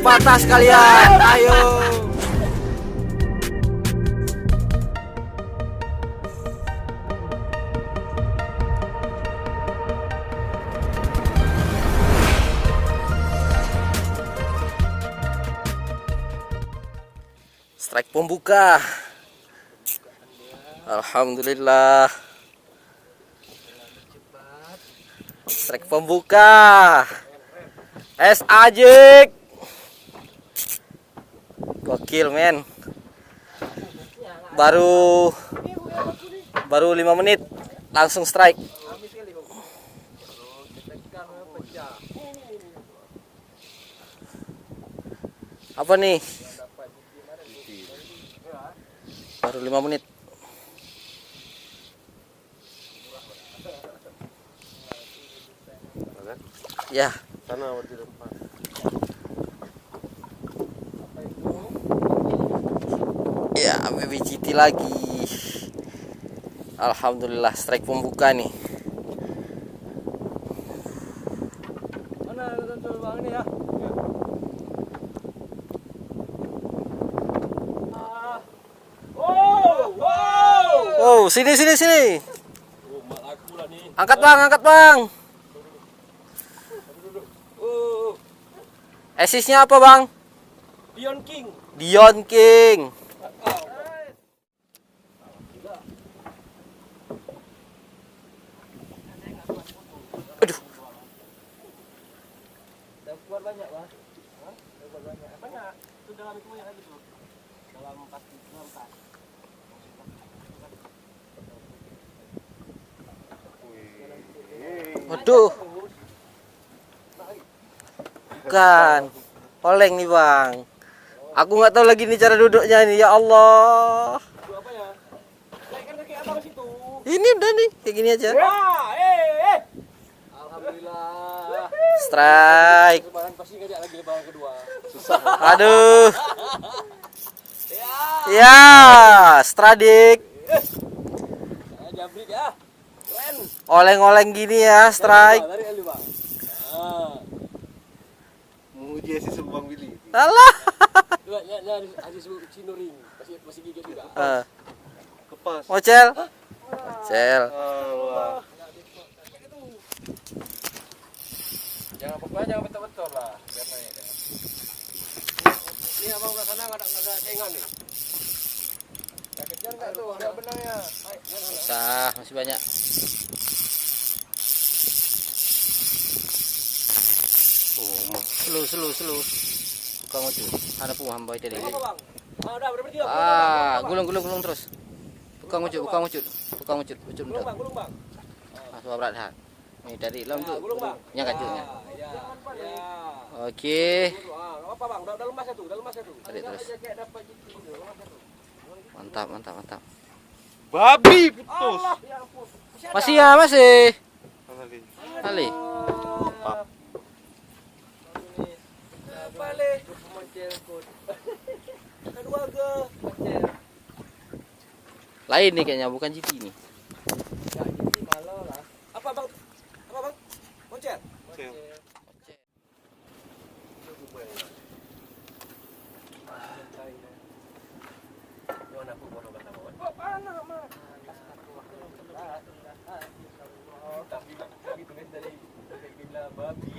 patah sekalian. Ayo. Strike pembuka. Alhamdulillah. Strike pembuka. Es Ajik. Gokil men. Baru 5 menit langsung strike. Apa nih? Baru 5 menit. Ya. Sana di depan. Ya, BBGT lagi. Alhamdulillah strike pembuka nih. Mana tentu bang ini ya? Oh, sini. Angkat bang. Asisnya apa bang? Dion King. Aduh. Dapat banyak bang. Dapat banyak. Banyak. Itu dalam itu banyak lagi tuh. Dalam 4 4. Waduh. Bukan. Oleng nih bang. Aku nggak tahu lagi nih cara duduknya nih. Ya Allah. Itu apa ya? Naikkan kaki abang situ. Ini udah nih kayak gini aja. Wah, Alhamdulillah. Strike. Lebaran pasti ngajak lagi lebaran kedua. Susah. Aduh. Ya, stradik. Jabrik ya. Keren. Oleng-oleng gini ya, strike. Dari Ali, Bang. Nah. Menguji si Subang Willy. Alah. Dua Aziz Sinuring. Masih gigit juga. Kepas. Mocel. Mocel. Allah. Jangan pokoknya jangan betul-betul lah. Biar naik ya. Ini abang belah sana enggak ada cengan nih. Ya kejar enggak tuh? Ada benangnya. Sah, masih banyak. Oh, slow. Bukan ngucu. Ada pun hamba itu deh. Apa bang? Udah berhenti. Gulung terus. Bukan ngucu. Ucut muda. Gulung bang. Masuk berat ha. Ini dari lam tu. Gulung bang. Yang kacungnya. Ya. Okey. Enggak apa bang? Udah lemas satu. Tarik terus. Kayak dapat gitu. Lemas satu. Mantap. Babi putus. Ya ampun. Masih. Ali. Balik. Kedua ke. Lain nih kayaknya, bukan GT nih. Apa bang? Moncel. Tapi tulis dari bilang babi.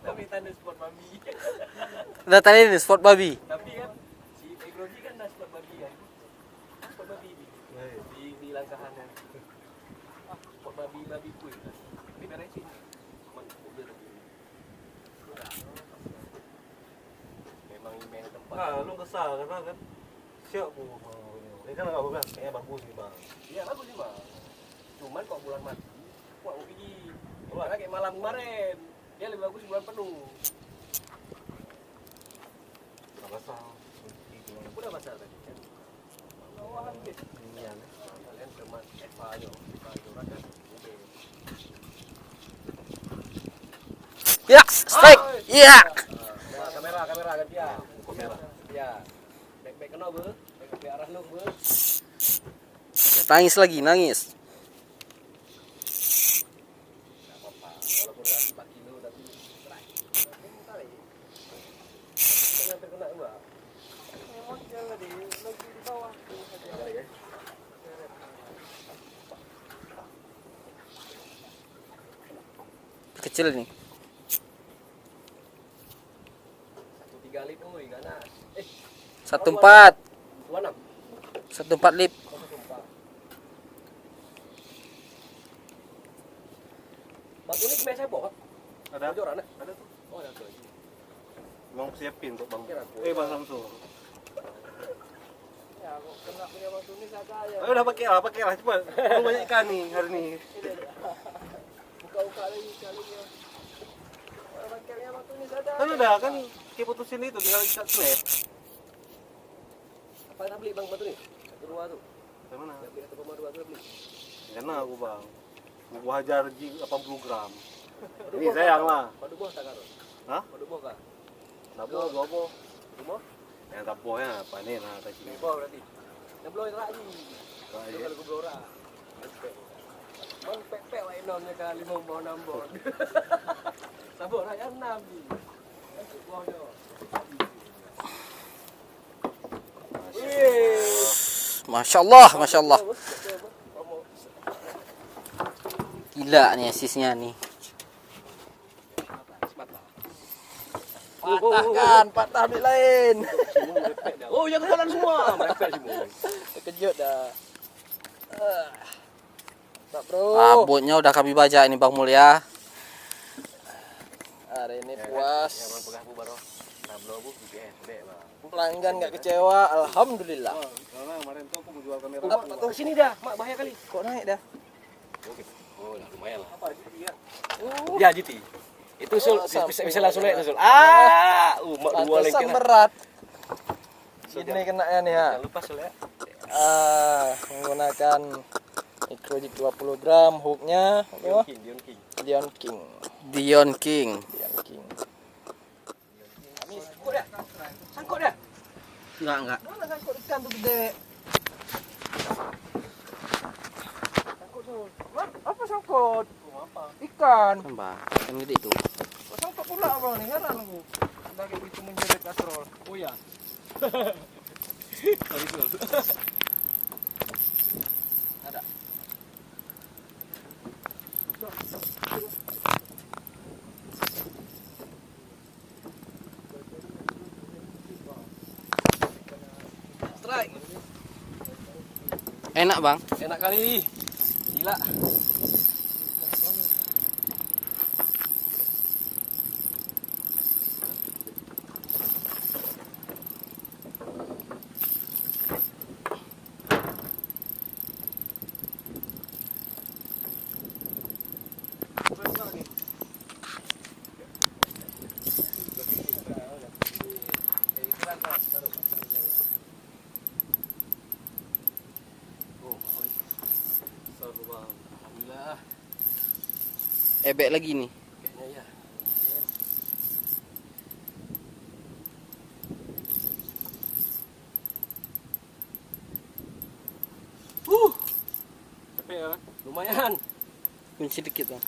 Tapi tanda sport babi. Udah tadi nih sport babi. Tapi kan si Egroji kan dah sport babi kan. Sport babi di langkahannya. Sport babi pun. Tapi beresin. Memang email tempat. Nah, lu kesal karena kan siap bu. Ini kan nggak bukan, kayaknya bagus nih bang. Iya bagus sih bang. Cuman kok bulan mati. Wah pergi. Karena kayak malam kemarin. Dia lebih bagus bulan penuh. Nggak kesal. Udah basah tadi kan. Lawan gitu. Iya. Kalian teman Eva aja. Kan. Ya, strike. Iya. Kamera gantian. Kamera. Ya. Back kena be. Back ke arah lu be. Nangis lagi. Walaupun udah 4 kilo tapi strike. kecil nih. 135 oi ganas. 14. 26. 14 lip. Oh, 104. Batu ni kemek saya bawa. Ada? Joran eh? Ada tuh. Oh, ada tuh. Bang siapin tuh bang. Kira aku. Bang Samsul. Ya, kok kena punya batu ni saya ya. Udah pakai lah cepat. Lu banyak ikan nih hari ini. Buka-buka lagi kali ya. Pakainya batu ni saya. Kan udah kan kita putusin itu tinggal ikat snap. Apa nak beli bang batu ni? Satu dua tu. Yang mana? Nak beli 1,2 tu beli. Karena aku bang. Gua hajar 80 gram. Ini sayang lah. Padu boh tak karo? Hah? Padu boh kah? Dabo, dabo. Rumah? Yang dabonya panen lah tadi. Boh berarti. Yang belum itu lagi. Iya. Kalau gua blora. Mon pepek wae nonnya kali 5 bon 6 bon. Sabor raya 6 ni. Masuk bohnya. Masya Allah, Masya Allah. Gila nih asisnya nih. Patahkan, patah ambil lain. Oh, yang jalan semua. Merepek semua. Terkejut dah. Tak bro. Rambutnya udah kami baca ini Bang Mulya. Hari ini puas. Ya bang pegang baru. Nablo bu GPS dek bang. Pelanggan nggak kecewa, alhamdulillah. Karena kemarin tuh aku mau jual kamera. Tunggu sini dah, mak bahaya kali. Kok naik dah? Oh, lumayan lah. Apa sih dia? Ya GT. Itu sul bisa langsung naik sul. Mak dua lagi. Pantesan berat. Ini kena ya nih ya. Jangan lupa sul ya. Menggunakan Microjic 20 gram hooknya apa? Dion King. Dion King. Dion King. Sangkut dia. Sangkut dia. Enggak. Mana sangkut ikan tu gede? Sangkut tu. Apa sangkut? Apa? Ikan. Tambah. Yang gede itu. Kok sangkut pula bang ni? Heran aku. Dah kayak gitu menjerit kastrol. Oh ya. Sorry sul. Ada. Strike. Enak Bang. Enak kali. Gila. Alhamdulillah. Ebek lagi nih. Kayaknya ya. Tapi ya kan? Lumayan. Kunci sedikit Bang.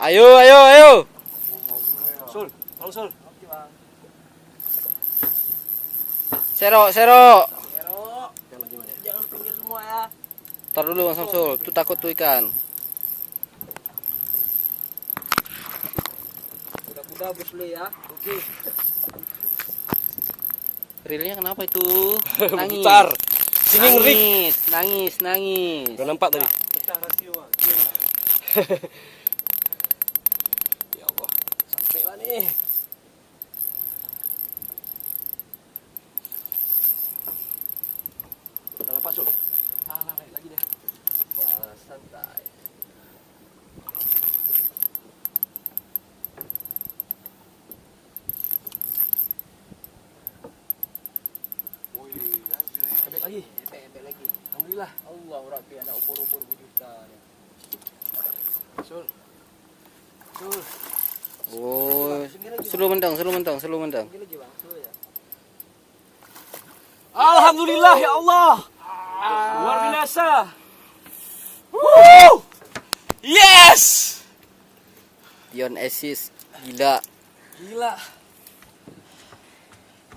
Ayo. Sul, bang Sul. Sero. Hero. Jangan pinggir semua ya. Tar dulu Bang Samsul. Tuh takut tuh ikan. Kuda-kuda bos lu ya. Oke. Reelnya kenapa itu? Nangis. Putar. Sini ngeri. Nangis. Udah nampak tadi. Pecah rasio ah. Gila. Ya Allah. Sampai lah nih. Udah nampak sul. Naik lagi deh. Wah, santai. Ebek lagi. Ebek lagi. Alhamdulillah. Allah Rabbi anak ubur-ubur berjuta. Sul. Oh, selu mentang. Lagi bang. Sul ya. Alhamdulillah ya Allah. Luar biasa. Woo! Yes. Dion Asis gila. Gila.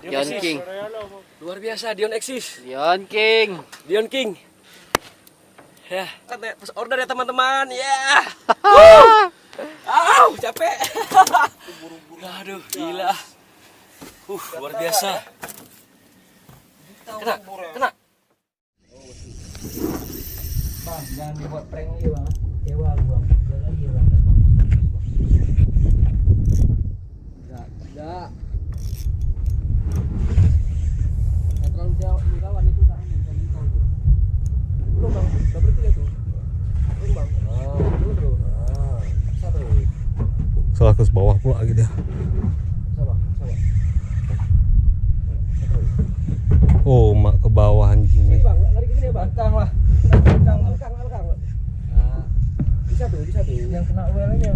Dion King. Luar biasa, Dion eksis. Dion King. Dion King. Ya, pas order ya teman-teman. Ya. Capek. Aduh, gila. Luar biasa. Kena. Bang, jangan dibuat prank lagi bang. Dewa lu bang. Jangan lagi bang. Enggak. Yang terlalu jauh di kawan itu tahan yang kau itu. Belum bang, udah berarti ya tuh. Belum bang. Belum bro. Satu. Salah ke bawah pula lagi dia. Sabar. Oh, mak ke bawah anjing. Ini bang, lari ke sini ya bang. Belakang lah. Belakang. Nah, di satu. Yang kena well aja.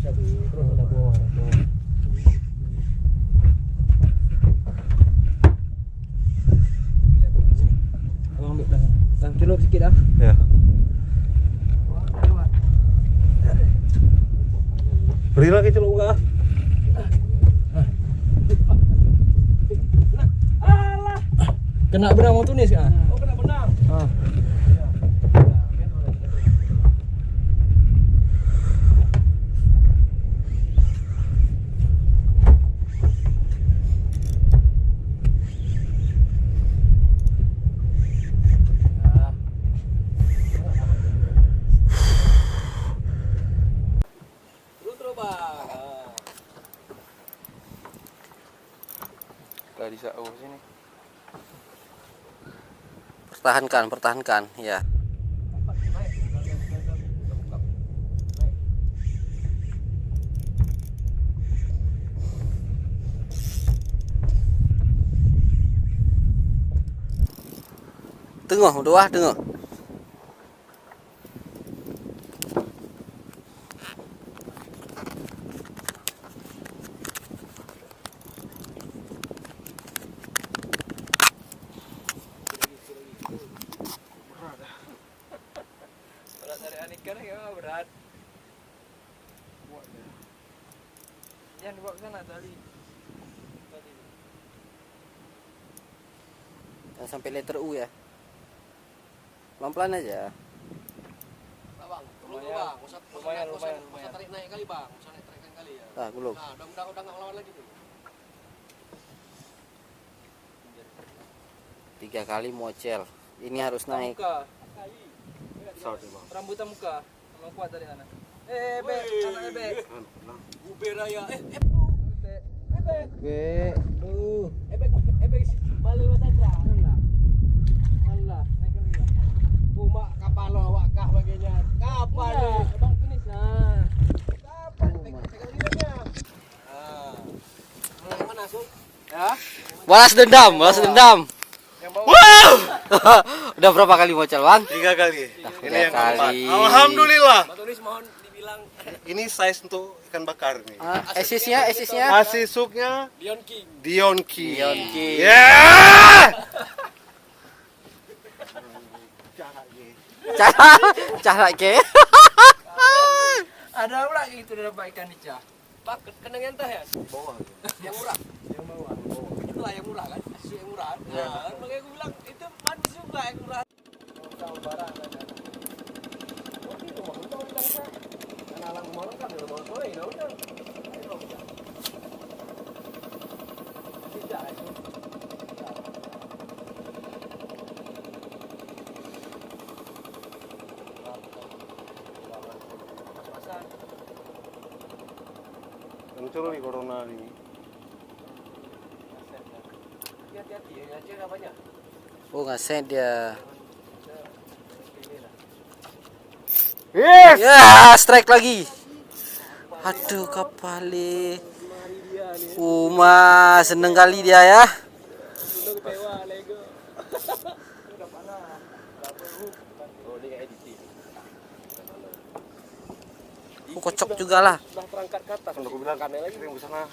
Satu. Terus ada bawah. Abang ambil belakang. Bang, celup sikit dah. Ya. Beri lagi celuk enggak? Kena benang mau tunis kan? Oh, kena benang. Terus bang. Tadi saya sini. Pertahankan, ya. Tengok, tengok. Berat dari ikan ya berat. Jangan dibawa ke sana tali. Jangan sampai letter U ya. Pelan-pelan aja. Bang, tolong bang. Usah tarik naik kali bang. Usah naik kali ya. Belum. Nah, udah nggak ngelawan lagi tuh. 3 kali mocel. Ini harus naik. Muka. Sorry, Bang. Rambutan muka. Emang kuat dari sana. Bek, anaknya bek. Ube raya. Bek. Bek. Ebek balik Watandra. Allah, naik kali bang. Mak kapal lo awak kah baginya. Kapal Iya, lo. bang finish nah. Kapal tekan lihatnya. Yang mana Sun? Ya. Balas dendam. Yang bawah. Wow! Udah berapa kali mocel, Bang? 3 kali. Ini yang keempat. Alhamdulillah. Bang Tulis mohon dibilang Ini size untuk ikan bakar nih. Esisnya. Nasi suknya Dion King. Dion King. Yeah! Cah ke. Ada pula gitu udah dapat ikan dicah. Pak, kenang yang teh ya? Bawah. Yang murah. Yang bawah. Itulah yang murah kan? Asu yang murah. Nah, makanya aku bilang itu manis juga yang murah. Sama barang kan. Oh, itu mah udah kan. Karena alang kemarin kan udah mau sore, udah. Tidak itu. Lucu nih corona nih. Hati-hati ya, cek banyak. Oh, ngasih dia. Yes. Ya, strike lagi. Aduh, kapale. Seneng kali dia ya. Kocok juga lah. Sudah terangkat ke atas. Kalau aku bilang kan lagi yang di sana.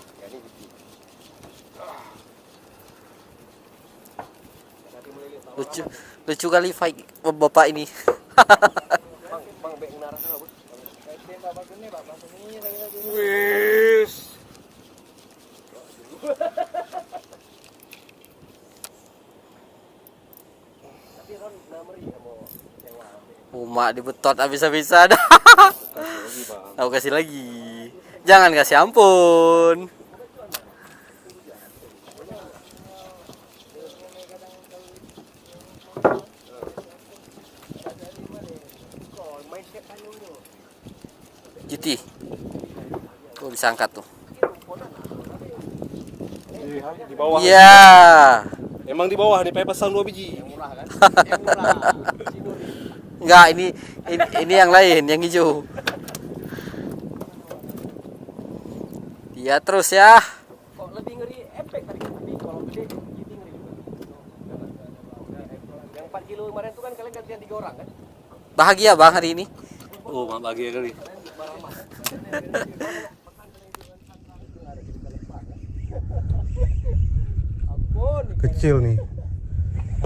Lucu kali fight bapak ini. Bang bek menara sana, Bos. Wis. Mak dibetot habis-habisan. Lagi bang. Aku kasih lagi. Jangan kasih ampun. Cuti. Kok bisa angkat tuh? Di bawah. Iya. Emang di bawah nih pasang 2 biji. Murah kan? Yang murah. Enggak, ini yang lain, yang hijau. Dia terus ya. Kok lebih ngeri efek tadi tapi kalau gede GT ngeri juga. Yang 4 kilo kemarin itu kan kalian gantian 3 orang kan? Bahagia Bang hari ini. Oh, mak bahagia kali. Ampun. Kecil nih.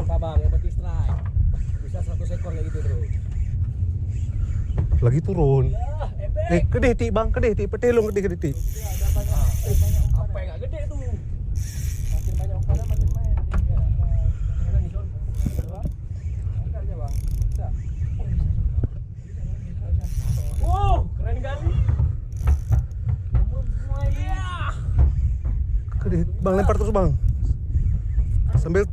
Apa bang? Yang penting strike. Bisa 100 ekor kayak gitu terus. Lagi turun. Efek. Kedih ti bang, kedih ti, petelung kedih ti. Apa yang gak gede tuh? Makin banyak umpannya makin main. Angkat aja bang. Bisa. Wow, keren kali. Kedih, bang lempar terus bang. Sambil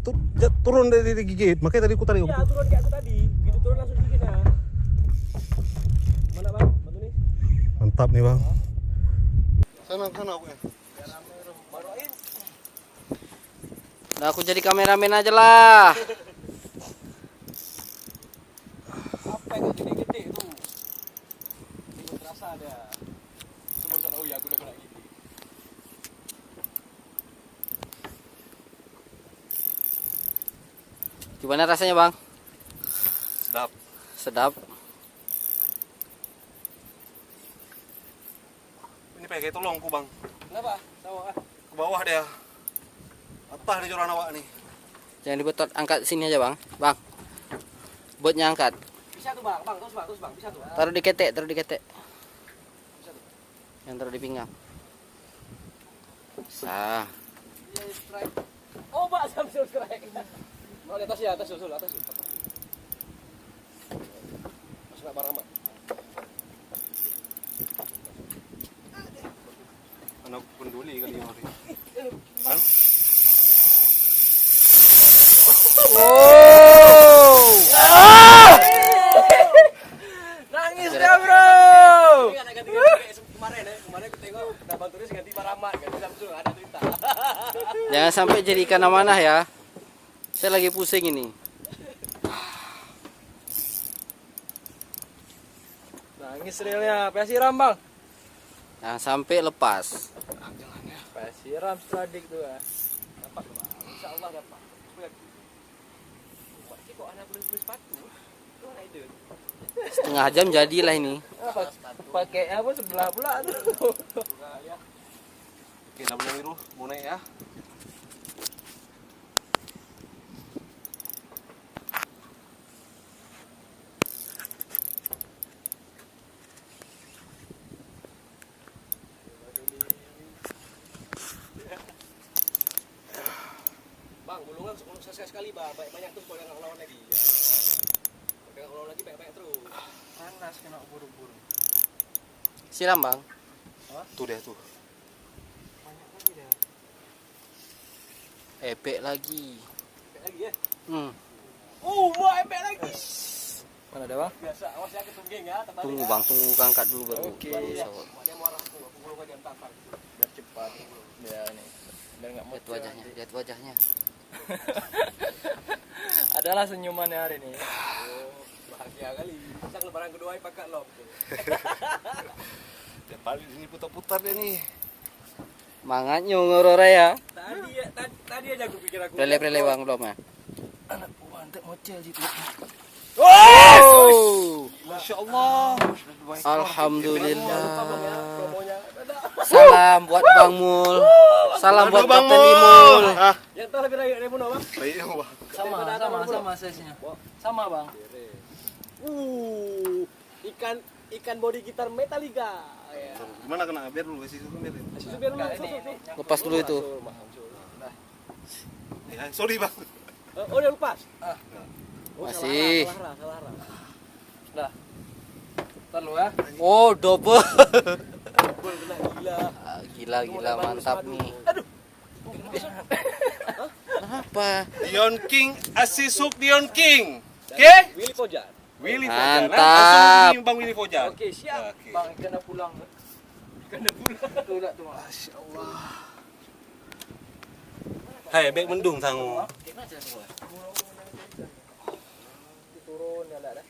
turun dari gigit, makanya tadi aku tarik. Iya, turun kayak aku tadi. Gitu turun langsung gigit ya. Mana bang? Bantu nih. Mantap nih bang. Sana aku ya. Baruin. Nah, aku jadi kameramen aja lah. Apa yang gak gede-gede tuh? Ini terasa ada. Cuma saya tahu ya aku udah kena gini. Gimana rasanya Bang? Sedap. Sedap. Ini pakai tolongku bang. Kenapa? Tahu ah. Ke bawah dia. Patah nih joran awak nih. Jangan dibetot, angkat sini aja Bang. Bang. Botnya angkat. Bisa tuh bang, terus bang, bisa tuh. Taruh di ketek, taruh di ketek. Yang taruh di pinggang. Bisa. Oh, Pak, Samsul strike. Mau di atas ya, atas susul, atas susul. Masuk ke barang, Mak. Anak penduli kali ini. Kan? Wow. Nangis dia, Bro. Ini ganti kemarin ya. Kemarin aku tengok udah bantunya ganti Paramat, ganti Samsul, ada cerita. Jangan sampai jadi ikan amanah ya. Saya lagi pusing ini. Nangis realnya, siram, Bang. Jangan sampai lepas. Siram stradik tuh ya. Dapat, Bang. Insyaallah dapat. Kok anak beli sepatu? Itu rider. Setengah jam jadilah ini. Pakai apa sebelah pula tuh. Oke, namanya biru, mau naik ya. Bang, gulungan sekali, Bang. Banyak terus kalau yang lawan lagi. Ya. Kalau lawan lagi banyak terus. Panas kena buru-buru. Siram Bang. Tuh dia tuh. Banyak lagi dah. Epek lagi. Banyak lagi ya. Mau epek lagi. Mana ada Bang? Biasa, awas ya ketungging ya. Tunggu Bang, tunggu angkat dulu baru. Oke. baru Ya. sawat. Dia marah tuh, aku gulung aja entar. Biar cepat. Ya nih. Biar enggak Lihat wajahnya, lihat wajahnya. Adalah senyumannya hari ini. Bahagia kali. Bisa lebaran kedua pakai lom. Dia paling sini putar-putar dia nih. Mangatnya ngorore ya. Tadi aja aku pikir aku. Prele Bang belum ya. Anak mantep mocel situ. Oh! Masya Allah. Alhamdulillah. Promonya. Salam buat Bang Mul. Salam buat Kapten Imul. Yang tahu lebih dari Muno, Bang. Baik bang. Sama size-nya. Sama, Bang. Ikan body gitar Metallica. Ya. Gimana kena biar dulu kasih susu biar. Biar lu susuk. Lepas dulu itu. Ya, sorry bang. Oh, udah lepas. Masih. Salah. Dah. Ntar lu ya. Oh, double. Gol kena gila. Gila mantap nih. Aduh. Kenapa? Dion King, asisuk Dion King. Oke? Willy Fajar. Willy Fajar. Mantap. Langsung di Bang Willy Fajar. Oke, siap. Oke. Bang, ikan dah pulang. Ikan dah pulang. Tuh dah tu. Masya Allah. Hai, baik mendung sang. Turun ya dah.